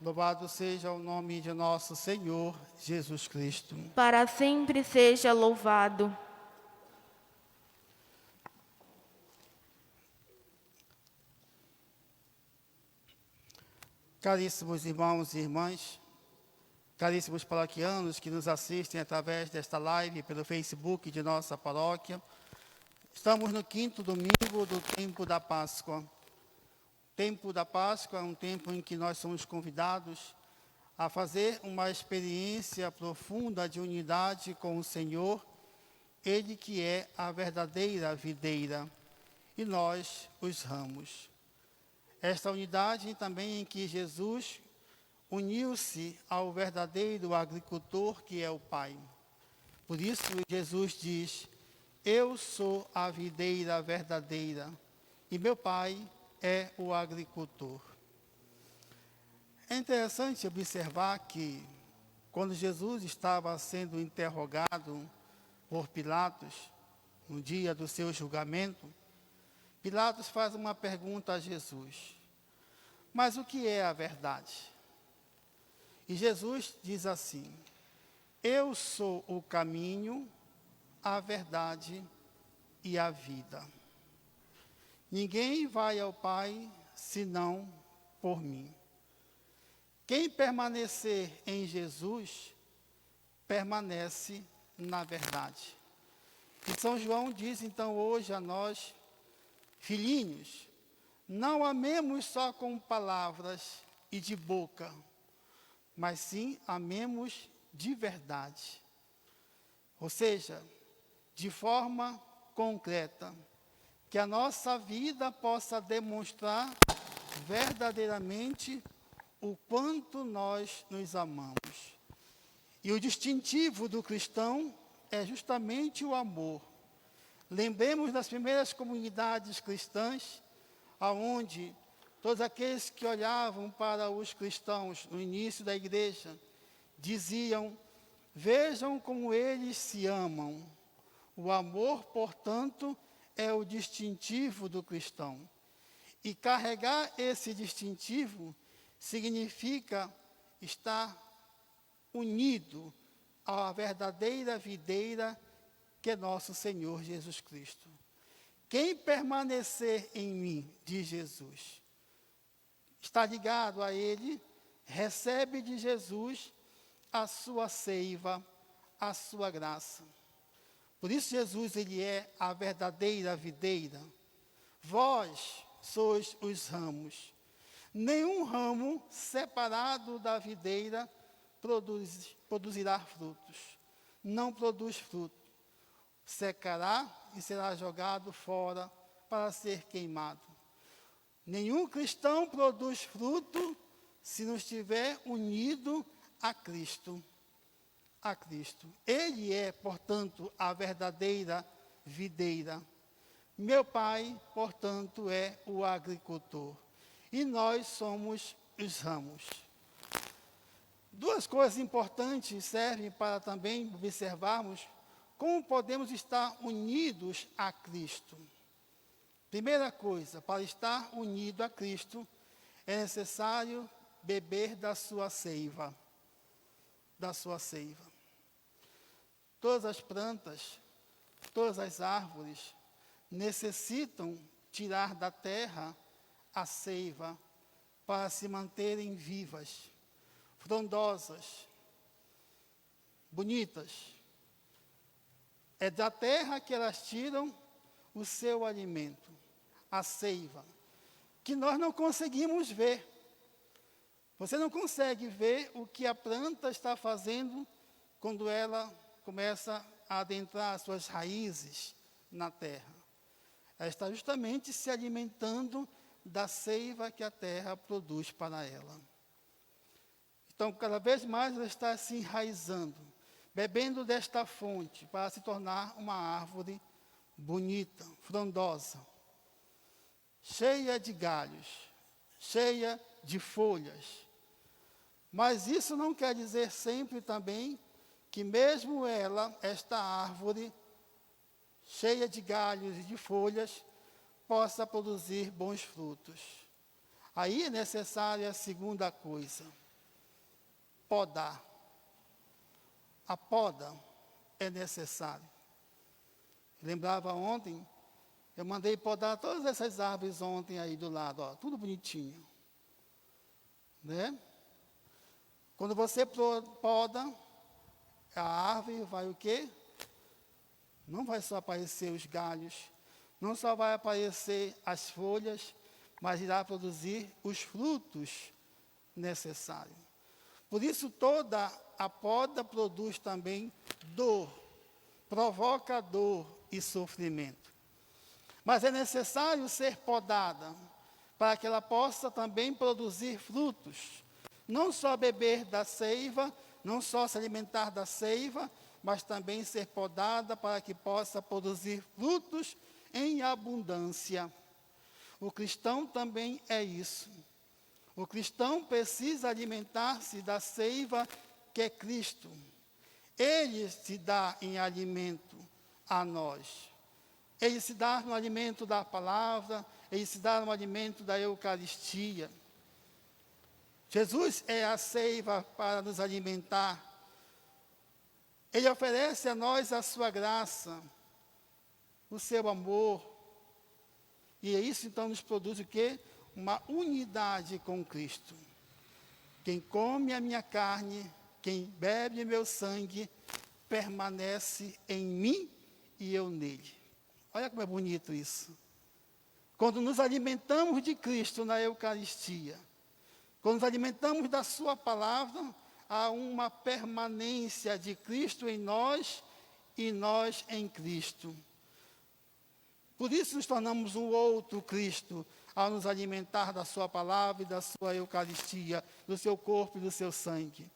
Louvado seja o nome de nosso Senhor Jesus Cristo. Para sempre seja louvado. Caríssimos irmãos e irmãs, caríssimos paroquianos que nos assistem através desta live pelo Facebook de nossa paróquia, estamos no 5º domingo do tempo da Páscoa. O tempo da Páscoa é um tempo em que nós somos convidados a fazer uma experiência profunda de unidade com o Senhor, Ele que é a verdadeira videira, e nós os ramos. Esta unidade também em que Jesus uniu-se ao verdadeiro agricultor que é o Pai. Por isso Jesus diz: eu sou a videira verdadeira e meu Pai é o agricultor. É interessante observar que quando Jesus estava sendo interrogado por Pilatos, no dia do seu julgamento, Pilatos faz uma pergunta a Jesus: mas o que é a verdade? E Jesus diz assim: eu sou o caminho, a verdade e a vida. Ninguém vai ao Pai senão por mim. Quem permanecer em Jesus, permanece na verdade. E São João diz então hoje a nós: filhinhos, não amemos só com palavras e de boca, mas sim amemos de verdade. Ou seja, de forma concreta, que a nossa vida possa demonstrar verdadeiramente o quanto nós nos amamos. E o distintivo do cristão é justamente o amor. Lembremos das primeiras comunidades cristãs, aonde todos aqueles que olhavam para os cristãos no início da igreja diziam: vejam como eles se amam. O amor, portanto, é o distintivo do cristão. E carregar esse distintivo significa estar unido à verdadeira videira que é nosso Senhor Jesus Cristo. Quem permanecer em mim, diz Jesus, está ligado a Ele, recebe de Jesus a sua seiva, a sua graça. Por isso Jesus, Ele é a verdadeira videira. Vós sois os ramos. Nenhum ramo separado da videira produzirá frutos. Não produz fruto. Secará e será jogado fora para ser queimado. Nenhum cristão produz fruto se não estiver unido a Cristo. A Cristo. Ele é, portanto, a verdadeira videira. Meu Pai, portanto, é o agricultor. E nós somos os ramos. Duas coisas importantes servem para também observarmos como podemos estar unidos a Cristo. Primeira coisa, para estar unido a Cristo, é necessário beber da sua seiva. Da sua seiva. Todas as plantas, todas as árvores necessitam tirar da terra a seiva para se manterem vivas, frondosas, bonitas. É da terra que elas tiram o seu alimento, a seiva, que nós não conseguimos ver. Você não consegue ver o que a planta está fazendo quando ela começa a adentrar as suas raízes na terra. Ela está justamente se alimentando da seiva que a terra produz para ela. Então, cada vez mais ela está se enraizando, bebendo desta fonte para se tornar uma árvore bonita, frondosa, cheia de galhos, cheia de folhas. Mas isso não quer dizer sempre também que mesmo ela, esta árvore cheia de galhos e de folhas, possa produzir bons frutos. Aí é necessária a segunda coisa: podar. A poda é necessária. Lembrava ontem, eu mandei podar todas essas árvores ontem aí do lado, ó, tudo bonitinho. Né? Quando você poda, a árvore vai o quê? Não vai só aparecer os galhos, não só vai aparecer as folhas, mas irá produzir os frutos necessários. Por isso, toda a poda produz também dor, provoca dor e sofrimento. Mas é necessário ser podada, para que ela possa também produzir frutos. Não só beber da seiva, não só se alimentar da seiva, mas também ser podada para que possa produzir frutos em abundância. O cristão também é isso. O cristão precisa alimentar-se da seiva que é Cristo. Ele se dá em alimento a nós. Ele se dá no alimento da palavra, ele se dá no alimento da Eucaristia. Jesus é a seiva para nos alimentar. Ele oferece a nós a sua graça, o seu amor. E isso então nos produz o quê? Uma unidade com Cristo. Quem come a minha carne, quem bebe meu sangue, permanece em mim e eu nele. Olha como é bonito isso. Quando nos alimentamos de Cristo na Eucaristia, quando nos alimentamos da sua palavra, há uma permanência de Cristo em nós e nós em Cristo. Por isso nos tornamos um outro Cristo, ao nos alimentar da sua palavra e da sua Eucaristia, do seu corpo e do seu sangue.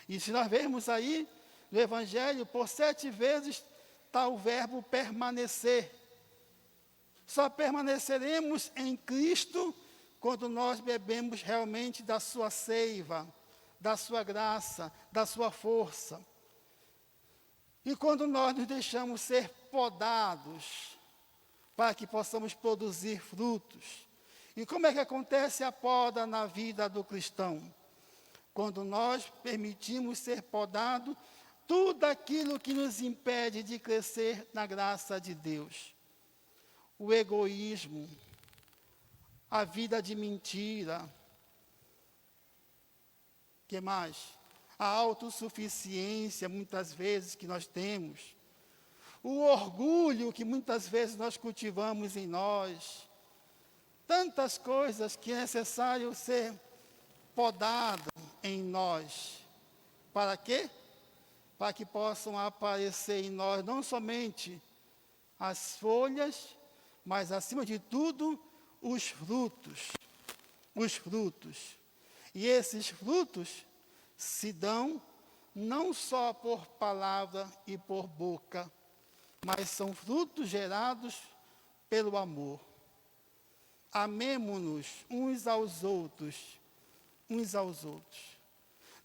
E se nós vermos aí, no Evangelho, por 7 vezes está o verbo permanecer. Só permaneceremos em Cristo quando nós bebemos realmente da sua seiva, da sua graça, da sua força. E quando nós nos deixamos ser podados, para que possamos produzir frutos. E como é que acontece a poda na vida do cristão? Quando nós permitimos ser podado tudo aquilo que nos impede de crescer na graça de Deus. O egoísmo, a vida de mentira. Que mais? A autossuficiência, muitas vezes, que nós temos. O orgulho que muitas vezes nós cultivamos em nós. Tantas coisas que é necessário ser podado em nós. Para quê? Para que possam aparecer em nós não somente as folhas, mas acima de tudo, os frutos. Os frutos. E esses frutos se dão não só por palavra e por boca, mas são frutos gerados pelo amor. Amemo-nos uns aos outros, uns aos outros.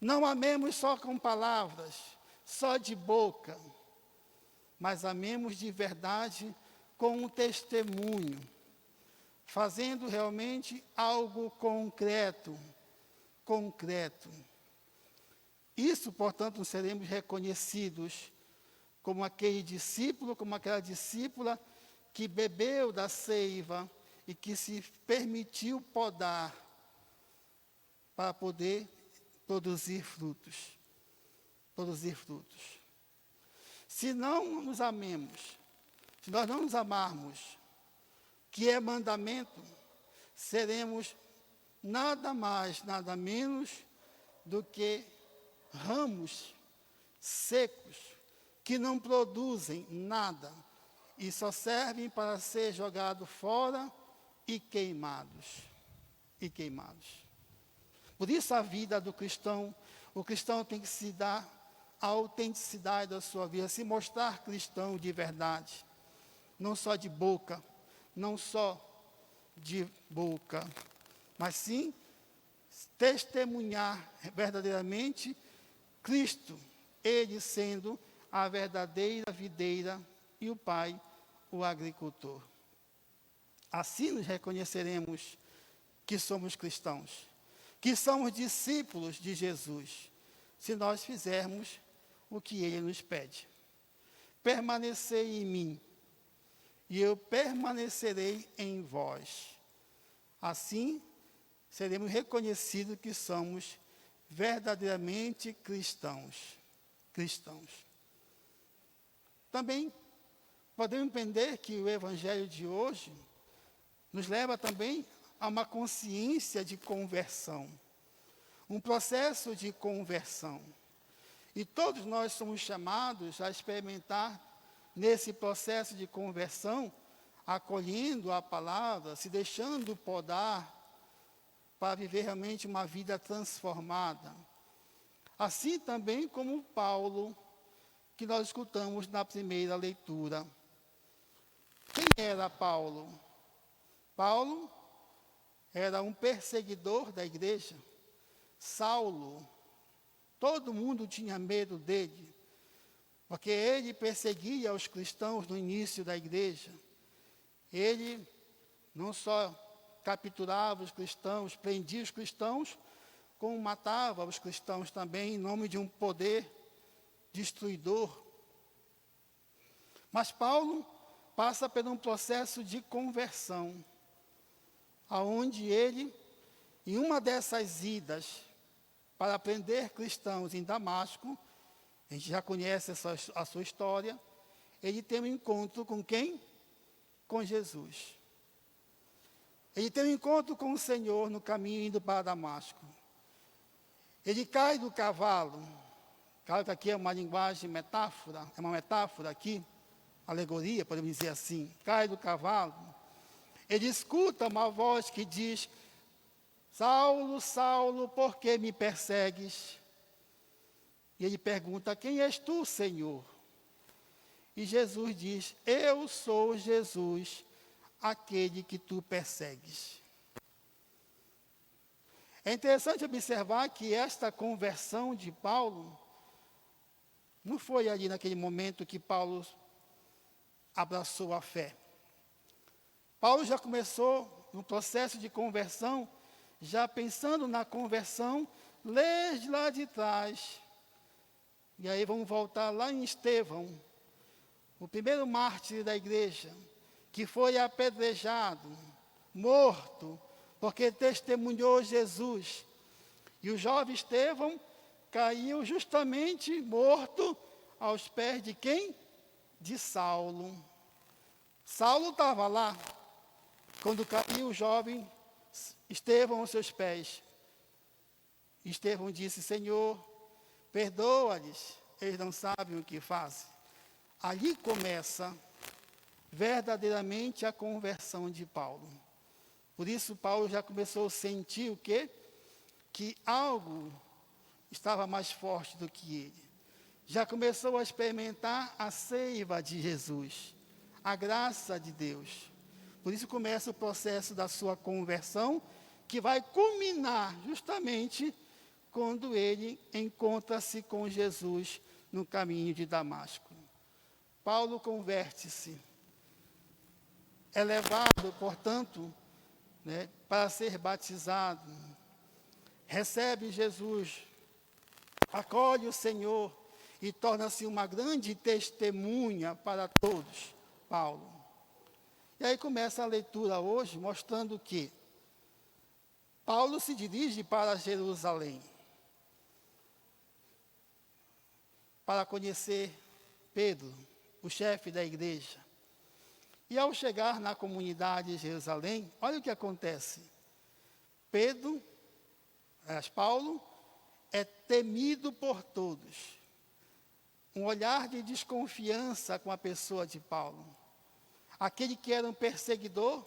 Não amemos só com palavras, só de boca, mas amemos de verdade com um testemunho, fazendo realmente algo concreto. Isso, portanto, seremos reconhecidos como aquele discípulo, como aquela discípula que bebeu da seiva e que se permitiu podar para poder produzir frutos. Produzir frutos. Se não nos amemos, se nós não nos amarmos, que é mandamento, seremos nada mais, nada menos do que ramos secos, que não produzem nada e só servem para ser jogados fora e queimados. Por isso a vida do cristão, o cristão tem que se dar a autenticidade da sua vida, se mostrar cristão de verdade, não só de boca, mas sim testemunhar verdadeiramente Cristo, Ele sendo a verdadeira videira e o Pai o agricultor. Assim nos reconheceremos que somos cristãos, que somos discípulos de Jesus, se nós fizermos o que Ele nos pede. Permanecei em mim, e eu permanecerei em vós. Assim, seremos reconhecidos que somos verdadeiramente cristãos. Também podemos entender que o Evangelho de hoje nos leva também a uma consciência de conversão, um processo de conversão. E todos nós somos chamados a experimentar nesse processo de conversão, acolhendo a palavra, se deixando podar, para viver realmente uma vida transformada. Assim também como Paulo, que nós escutamos na primeira leitura. Quem era Paulo? Paulo era um perseguidor da igreja. Saulo, todo mundo tinha medo dele, porque ele perseguia os cristãos no início da igreja. Ele não só capturava os cristãos, prendia os cristãos, como matava os cristãos também em nome de um poder destruidor. Mas Paulo passa por um processo de conversão, aonde ele, em uma dessas idas para prender cristãos em Damasco, a gente já conhece a sua história, ele tem um encontro com quem? Com Jesus. Ele tem um encontro com o Senhor no caminho indo para Damasco. Ele cai do cavalo. Claro que aqui é uma linguagem metáfora, é uma metáfora aqui, alegoria, podemos dizer assim. Cai do cavalo. Ele escuta uma voz que diz: Saulo, Saulo, por que me persegues? E ele pergunta: quem és tu, Senhor? E Jesus diz: eu sou Jesus, aquele que tu persegues. É interessante observar que esta conversão de Paulo não foi ali naquele momento que Paulo abraçou a fé. Paulo já começou no processo de conversão, já pensando na conversão desde lá de trás. E aí vamos voltar lá em Estevão, o primeiro mártir da igreja, que foi apedrejado, morto, porque testemunhou Jesus. E o jovem Estevão caiu justamente morto aos pés de quem? De Saulo. Saulo estava lá, quando caiu o jovem Estevão aos seus pés. Estevão disse: Senhor, perdoa-lhes, eles não sabem o que fazem. Ali começa verdadeiramente a conversão de Paulo. Por isso Paulo já começou a sentir o quê? Que algo estava mais forte do que ele. Já começou a experimentar a seiva de Jesus, a graça de Deus. Por isso começa o processo da sua conversão, que vai culminar justamente quando ele encontra-se com Jesus no caminho de Damasco. Paulo converte-se. É levado, portanto, para ser batizado. Recebe Jesus, acolhe o Senhor e torna-se uma grande testemunha para todos, Paulo. E aí começa a leitura hoje, mostrando que Paulo se dirige para Jerusalém, para conhecer Pedro, o chefe da igreja. E ao chegar na comunidade de Jerusalém, olha o que acontece. Paulo é temido por todos. Um olhar de desconfiança com a pessoa de Paulo. Aquele que era um perseguidor,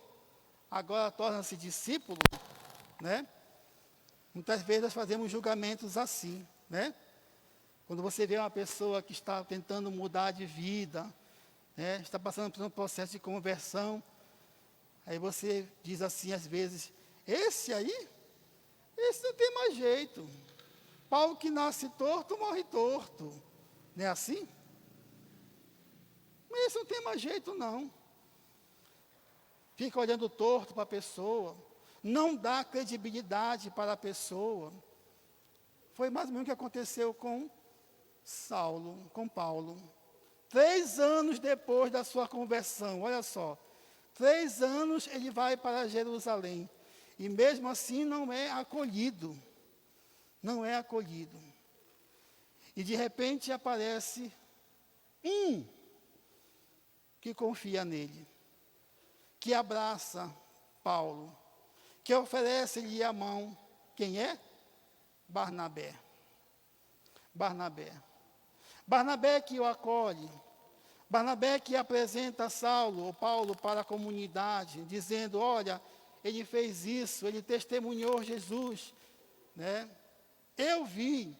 agora torna-se discípulo, Muitas vezes nós fazemos julgamentos assim, Quando você vê uma pessoa que está tentando mudar de vida, está passando por um processo de conversão, aí você diz assim às vezes: esse não tem mais jeito. Pau que nasce torto, morre torto. Não é assim? Mas esse não tem mais jeito, não. fica olhando torto para a pessoa, não dá credibilidade para a pessoa. Foi mais ou menos o que aconteceu com Saulo, com Paulo. 3 anos depois da sua conversão, olha só, 3 anos ele vai para Jerusalém, e mesmo assim não é acolhido, não é acolhido. E de repente aparece um que confia nele, que abraça Paulo, que oferece-lhe a mão. Quem é? Barnabé. Barnabé. Barnabé que o acolhe. Barnabé que apresenta Saulo, ou Paulo, para a comunidade, dizendo, olha, ele fez isso, ele testemunhou Jesus, né? Eu vi.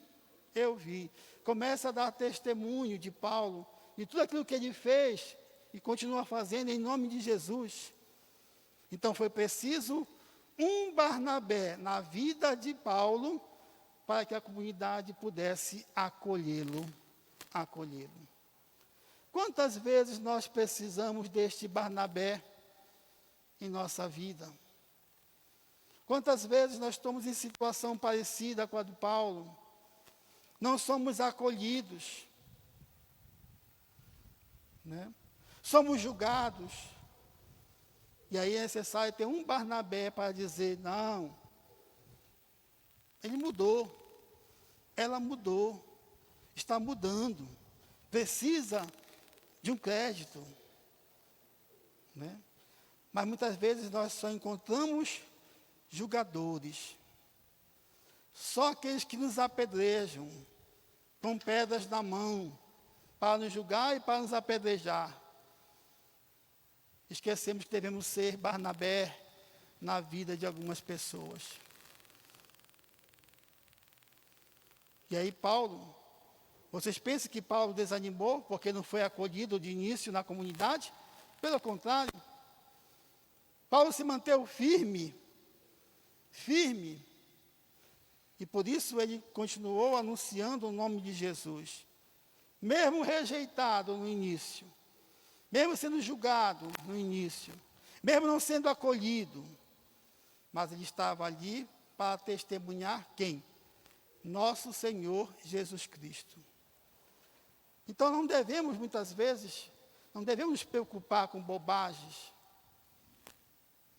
Começa a dar testemunho de Paulo, de tudo aquilo que ele fez, e continua fazendo em nome de Jesus. Então foi preciso um Barnabé na vida de Paulo, para que a comunidade pudesse acolhê-lo. Quantas vezes nós precisamos deste Barnabé em nossa vida? Quantas vezes nós estamos em situação parecida com a do Paulo? Não somos acolhidos, né? Somos julgados. E aí é necessário ter um Barnabé para dizer, não, ele mudou, ela mudou, está mudando, precisa de um crédito, né? Mas muitas vezes nós só encontramos julgadores, só aqueles que nos apedrejam, com pedras na mão, para nos julgar e para nos apedrejar. Esquecemos que devemos ser Barnabé na vida de algumas pessoas. E aí Paulo, vocês pensam que Paulo desanimou porque não foi acolhido de início na comunidade? Pelo contrário, Paulo se manteve firme, e por isso ele continuou anunciando o nome de Jesus. Mesmo rejeitado no início, mesmo sendo julgado no início, mesmo não sendo acolhido, mas ele estava ali para testemunhar quem? Nosso Senhor Jesus Cristo. Então não devemos, muitas vezes, não devemos nos preocupar com bobagens,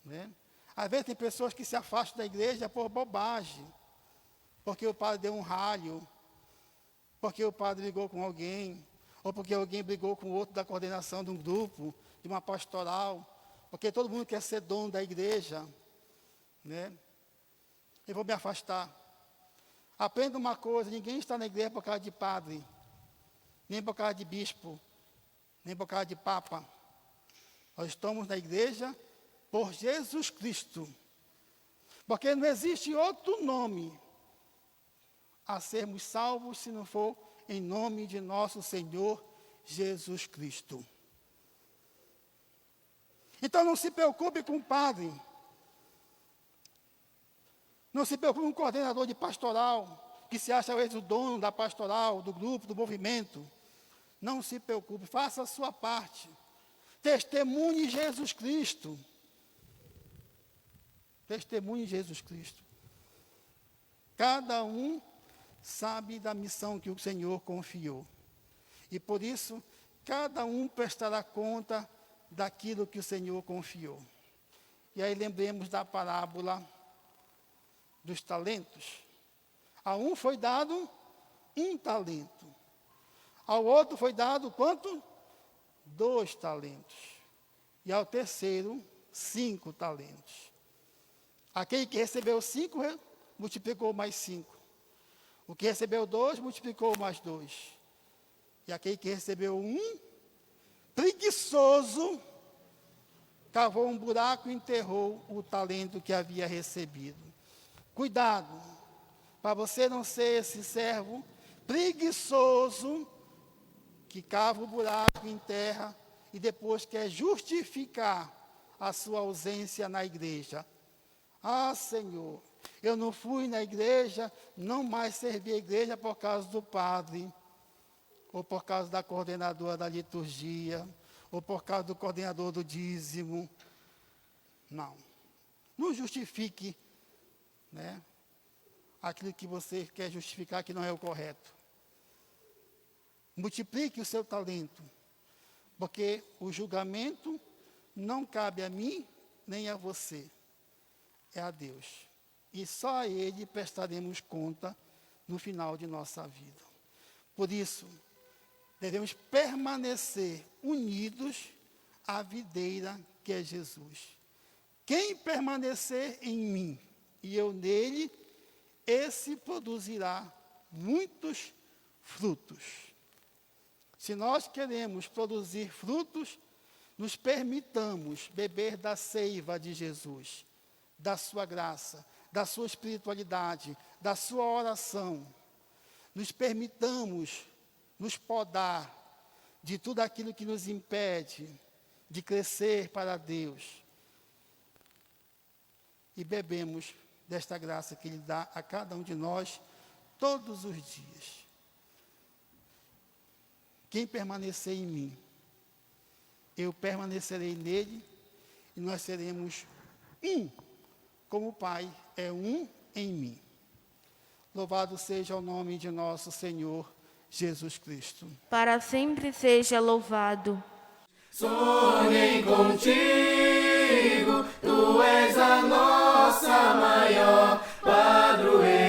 né? Às vezes tem pessoas que se afastam da igreja por bobagem, porque o padre deu um ralho, porque o padre brigou com alguém, ou porque alguém brigou com o outro da coordenação de um grupo, de uma pastoral, porque todo mundo quer ser dono da igreja, né? Eu vou me afastar. Aprenda uma coisa, ninguém está na igreja por causa de padre, nem por causa de bispo, nem por causa de papa. Nós estamos na igreja por Jesus Cristo, porque não existe outro nome a sermos salvos se não for em nome de nosso Senhor Jesus Cristo. Então não se preocupe com o padre, não se preocupe com o coordenador de pastoral, que se acha o dono da pastoral, do grupo, do movimento. Não se preocupe, faça a sua parte. Testemunhe Jesus Cristo. Testemunhe Jesus Cristo. Cada um sabe da missão que o Senhor confiou. E por isso, cada um prestará conta daquilo que o Senhor confiou. E aí lembremos da parábola dos talentos. A um foi dado 1 talento. Ao outro foi dado quanto? 2 talentos. E ao terceiro, 5 talentos. Aquele que recebeu 5, multiplicou mais 5. O que recebeu 2, multiplicou mais 2. E aquele que recebeu 1, preguiçoso, cavou um buraco e enterrou o talento que havia recebido. Cuidado, para você não ser esse servo preguiçoso, que cava o buraco, enterra, e depois quer justificar a sua ausência na igreja. Ah, Senhor, eu não fui na igreja, não mais servi a igreja por causa do padre, ou por causa da coordenadora da liturgia, ou por causa do coordenador do dízimo. Não. Não justifique, né, aquilo que você quer justificar que não é o correto. Multiplique o seu talento, porque o julgamento não cabe a mim nem a você, é a Deus. E só a Ele prestaremos conta no final de nossa vida. Por isso, devemos permanecer unidos à videira que é Jesus. Quem permanecer em mim e eu nele, esse produzirá muitos frutos. Se nós queremos produzir frutos, nos permitamos beber da seiva de Jesus, da sua graça, da sua espiritualidade, da sua oração. Nos permitamos nos podar de tudo aquilo que nos impede de crescer para Deus. E bebemos desta graça que Ele dá a cada um de nós todos os dias. Quem permanecer em mim, eu permanecerei nele e nós seremos um, como o Pai é um em mim. Louvado seja o nome de nosso Senhor Jesus Cristo. Para sempre seja louvado. Sonhem contigo, tu és a nossa maior padroeira.